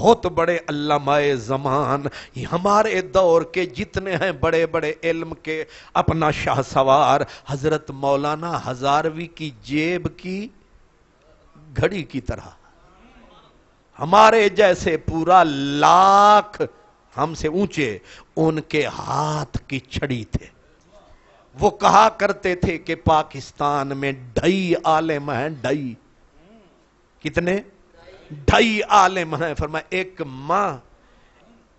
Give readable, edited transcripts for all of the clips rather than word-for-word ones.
بہت بڑے علماء زمان ہمارے دور کے جتنے ہیں بڑے بڑے علم کے اپنا شاہ سوار حضرت مولانا ہزاروی کی جیب کی گھڑی کی طرح، ہمارے جیسے پورا لاکھ ہم سے اونچے ان کے ہاتھ کی چھڑی تھے۔ وہ کہا کرتے تھے کہ پاکستان میں 2.5 عالم ہیں، 2.5 کتنے؟ 2.5 عالم ہیں۔ فرمایا ایک ماں،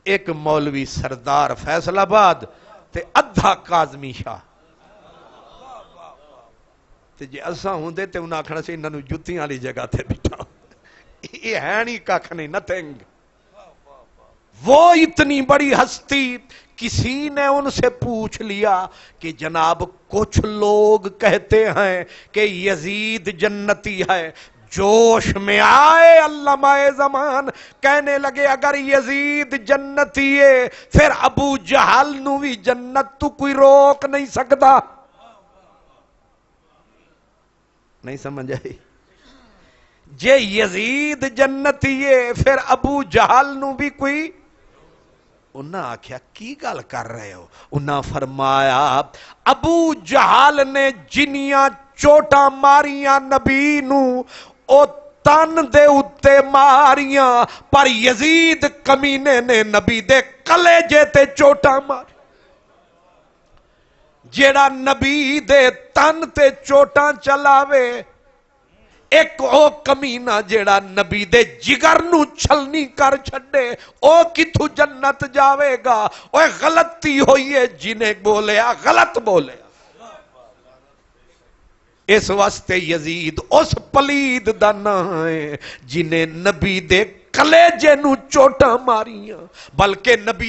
ایک مولوی سردار فیصل آباد تے ادھا کاظمی شاہ تے جے اساں ہوندے تے انہاں آکھنا سی انہاں نوں جُتیاں والی جگہ تے بٹھاؤ، یہ ہے نہیں ککھ نہیں، نتھنگ۔ وہ اتنی بڑی ہستی، کسی نے ان سے پوچھ لیا کہ جناب کچھ لوگ کہتے ہیں کہ یزید جنتی ہے، جوش میں آئے علامہ زمان کہنے لگے اگر یزید جنتی ہے پھر ابو جہل نو بھی جنت تو کوئی روک نہیں سکتا۔ نہیں سمجھ آئی؟ جے یزید جنتی ہے پھر ابو جہل نو بھی کوئی، انہاں آکھیا کی گل کر رہے ہو؟ انہاں فرمایا ابو جہل نے جنیاں چوٹاں ماریاں نبی نو او تن دے اتے ماریاں، پر یزید کمینے نے نبی دے کلیجے تے چوٹاں ماری۔ جیڑا نبی دے تن تے چوٹاں چلاوے، ایک او کمینہ جیڑا نبی دے جگر نو چھلنی کر چھڑے، او کتھو جنت جاوے گا؟ اوہ غلطی ہوئی ہے جنہیں بولیا غلط بولیا۔ اس واسطے یزید اس پلید دا نہ ہے جنہیں نبی دے کلیجے نو چوٹاں ماریاں، بلکہ نبی